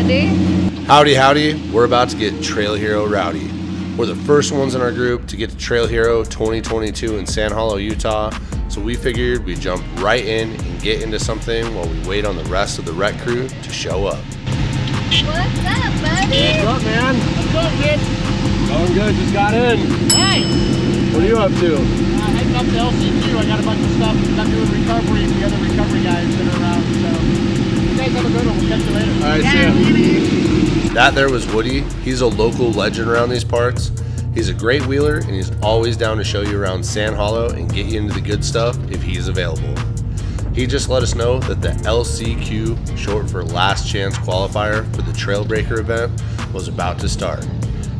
Rowdy. Howdy, howdy. We're about to get Trail Hero rowdy. We're the first ones in our group to get to Trail Hero 2022 in Sand Hollow, Utah. So we figured we'd jump right in and get into something while we wait on the rest of the rec crew to show up. What's up, buddy? What's up, man? What's up, kid? Going good, just got in. Nice! What are you up to? Heading up to LCQ. I got a bunch of stuff. I'm doing recovery and the other recovery guys that are around. So, you guys have a good one. We'll catch you later. All right, see ya. That there was Woody. He's a local legend around these parts. He's a great wheeler and he's always down to show you around Sand Hollow and get you into the good stuff if he's available. He just let us know that the LCQ, short for Last Chance Qualifier for the Trailbreaker event, was about to start.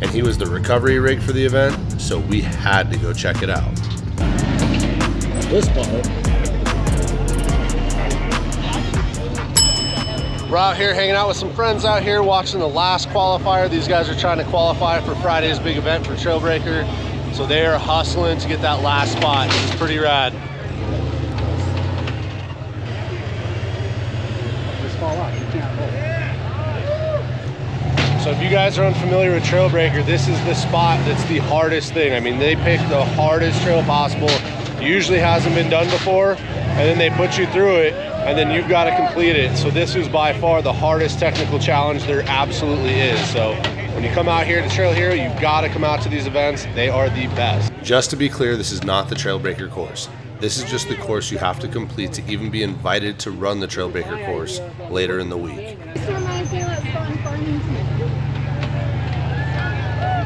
And he was the recovery rig for the event, so we had to go check it out. This part. We're out here hanging out with some friends out here watching the last qualifier. These guys are trying to qualify for Friday's big event for Trailbreaker. So they are hustling to get that last spot. It's pretty rad. So if you guys are unfamiliar with Trailbreaker, this is the spot that's the hardest thing. I mean, they pick the hardest trail possible. Usually hasn't been done before, and then they put you through it, and then you've got to complete it. So this is by far the hardest technical challenge there absolutely is. So when you come out here to Trail Hero, you've got to come out to these events. They are the best. Just to be clear, this is not the Trailbreaker course. This is just the course you have to complete to even be invited to run the Trailbreaker course later in the week. This reminds me of what's going Farmington.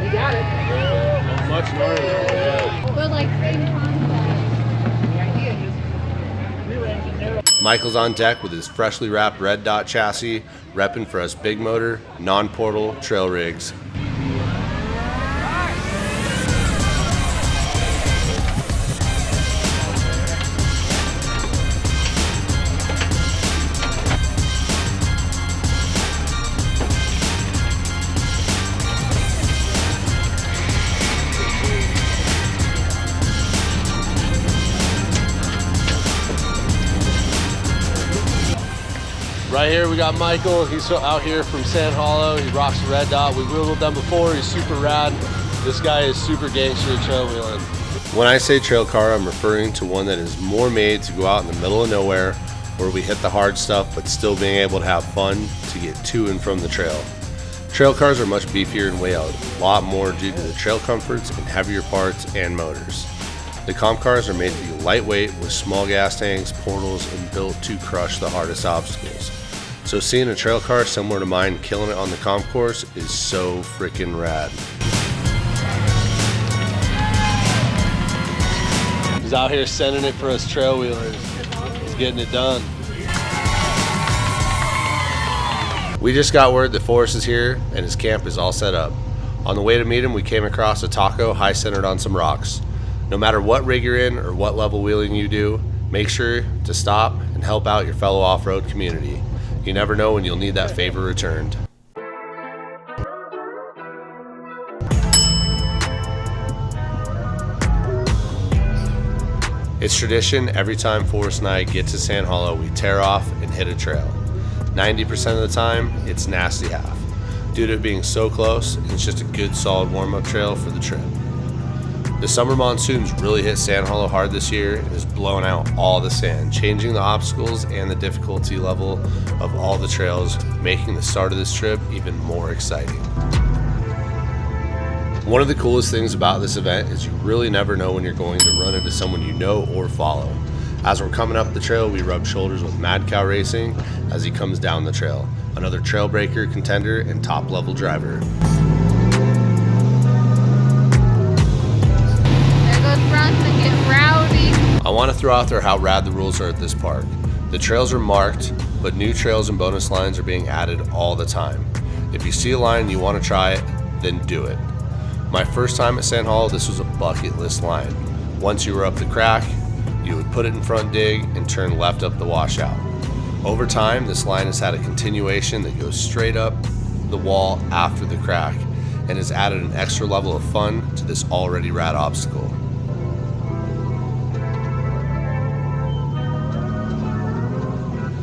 You got it. Much harder. But like same concept. Michael's on deck with his freshly wrapped red dot chassis, repping for us big motor, non-portal trail rigs. Right here we got Michael. He's out here from Sand Hollow. He rocks the red dot. We wheeled with them before. He's super rad. This guy is super gangster trail wheeling. When I say trail car, I'm referring to one that is more made to go out in the middle of nowhere where we hit the hard stuff but still being able to have fun to get to and from the trail. Trail cars are much beefier and weigh out a lot more due to the trail comforts and heavier parts and motors. The comp cars are made to be lightweight with small gas tanks, portals, and built to crush the hardest obstacles. So seeing a trail car similar to mine killing it on the comp course is so freaking rad. He's out here sending it for us trail wheelers. He's getting it done. We just got word that Forrest is here and his camp is all set up. On the way to meet him, we came across a taco high centered on some rocks. No matter what rig you're in or what level wheeling you do, make sure to stop and help out your fellow off-road community. You never know when you'll need that favor returned. It's tradition every time Forrest and I get to Sand Hollow, we tear off and hit a trail. 90% of the time, it's nasty half. Due to it being so close, it's just a good solid warm-up trail for the trip. The summer monsoons really hit Sand Hollow hard this year and has blown out all the sand, changing the obstacles and the difficulty level of all the trails, making the start of this trip even more exciting. One of the coolest things about this event is you really never know when you're going to run into someone you know or follow. As we're coming up the trail, we rub shoulders with Mad Cow Racing as he comes down the trail, another Trailbreaker contender and top level driver. Bronson get rowdy. I want to throw out there how rad the rules are at this park. The trails are marked, but new trails and bonus lines are being added all the time. If you see a line and you want to try it, then do it. My first time at Sand Hollow, this was a bucket list line. Once you were up the crack, you would put it in front dig and turn left up the washout. Over time, this line has had a continuation that goes straight up the wall after the crack and has added an extra level of fun to this already rad obstacle.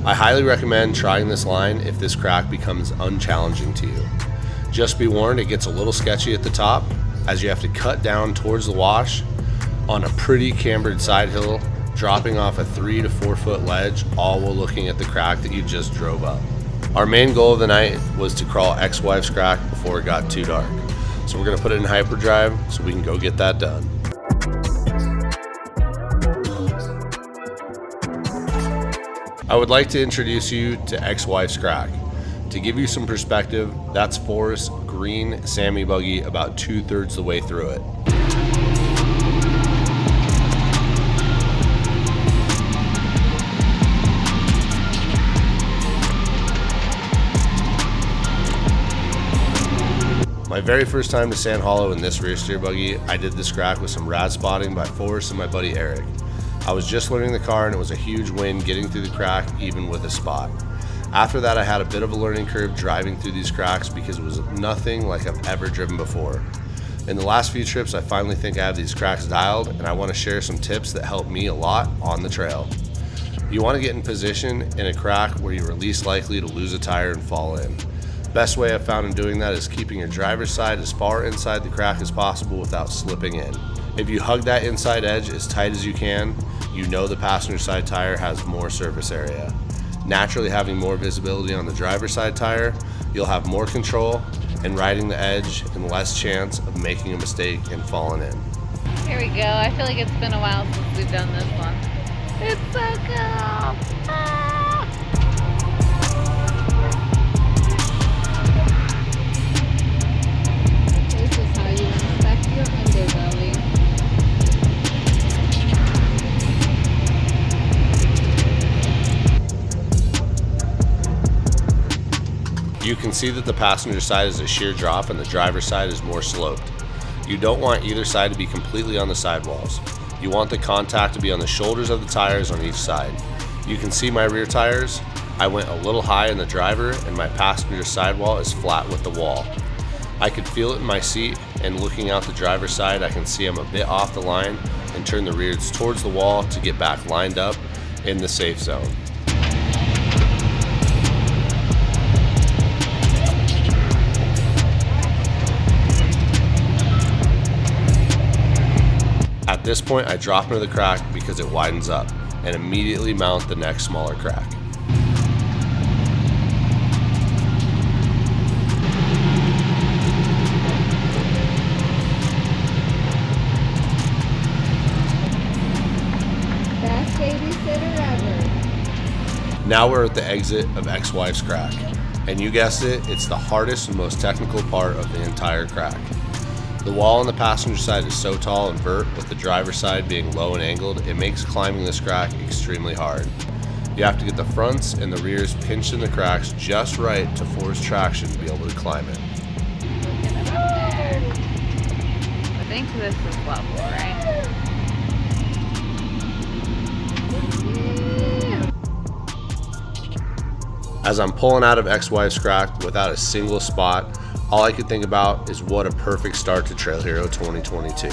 I highly recommend trying this line if this crack becomes unchallenging to you. Just be warned, it gets a little sketchy at the top as you have to cut down towards the wash on a pretty cambered side hill, dropping off a 3 to 4 foot ledge, all while looking at the crack that you just drove up. Our main goal of the night was to crawl ex-wife's crack before it got too dark. So we're gonna put it in hyperdrive so we can go get that done. I would like to introduce you to ex-wife's crack. To give you some perspective, that's Forrest's green Sammy buggy about 2/3 the way through it. My very first time to Sand Hollow in this rear steer buggy, I did this crack with some rad spotting by Forrest and my buddy Eric. I was just learning the car and it was a huge win getting through the crack even with a spot. After that I had a bit of a learning curve driving through these cracks because it was nothing like I've ever driven before. In the last few trips I finally think I have these cracks dialed, and I want to share some tips that help me a lot on the trail. You want to get in position in a crack where you are least likely to lose a tire and fall in. Best way I've found in doing that is keeping your driver's side as far inside the crack as possible without slipping in. If you hug that inside edge as tight as you can, you know the passenger side tire has more surface area. Naturally, having more visibility on the driver's side tire, you'll have more control and riding the edge and less chance of making a mistake and falling in. Here we go. I feel like it's been a while since we've done this one. It's so cool. Ah! This is how you inspect your underbelly. You can see that the passenger side is a sheer drop and the driver's side is more sloped. You don't want either side to be completely on the sidewalls. You want the contact to be on the shoulders of the tires on each side. You can see my rear tires. I went a little high in the driver and my passenger sidewall is flat with the wall. I could feel it in my seat, and looking out the driver's side I can see I'm a bit off the line and turn the rears towards the wall to get back lined up in the safe zone. At this point, I drop into the crack because it widens up and immediately mount the next smaller crack. Best babysitter ever. Now we're at the exit of ex-wife's crack. And you guessed it, it's the hardest and most technical part of the entire crack. The wall on the passenger side is so tall and vert, with the driver's side being low and angled, it makes climbing this crack extremely hard. You have to get the fronts and the rears pinched in the cracks just right to force traction to be able to climb it. Look at it up there. I think this is level, right? As I'm pulling out of ex-wife's crack without a single spot, all I could think about is what a perfect start to Trail Hero 2022.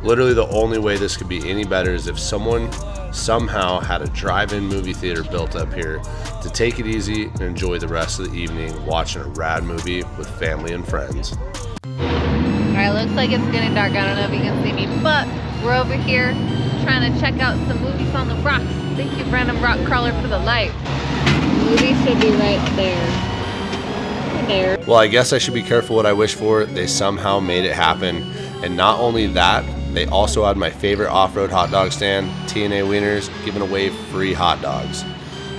Literally the only way this could be any better is if someone somehow had a drive-in movie theater built up here to take it easy and enjoy the rest of the evening watching a rad movie with family and friends. Alright, looks like it's getting dark. I don't know if you can see me, but we're over here trying to check out some movies on the rocks. Thank you, random rock crawler, for the light. The movie should be right there. There. Well, I guess I should be careful what I wish for. They somehow made it happen. And not only that, they also had my favorite off-road hot dog stand, TNA Wieners, giving away free hot dogs.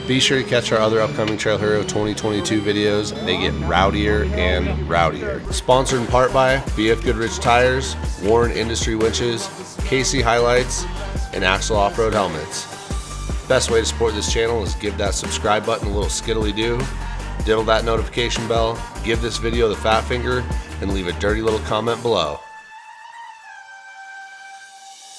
Be sure to catch our other upcoming Trail Hero 2022 videos. They get rowdier and rowdier. Sponsored in part by BFGoodrich tires, Warren Industry winches, KC HiLites, and AXEL off-road helmets. Best way to support this channel is give that subscribe button a little skiddly-doo, diddle that notification bell, give this video the fat finger, and leave a dirty little comment below.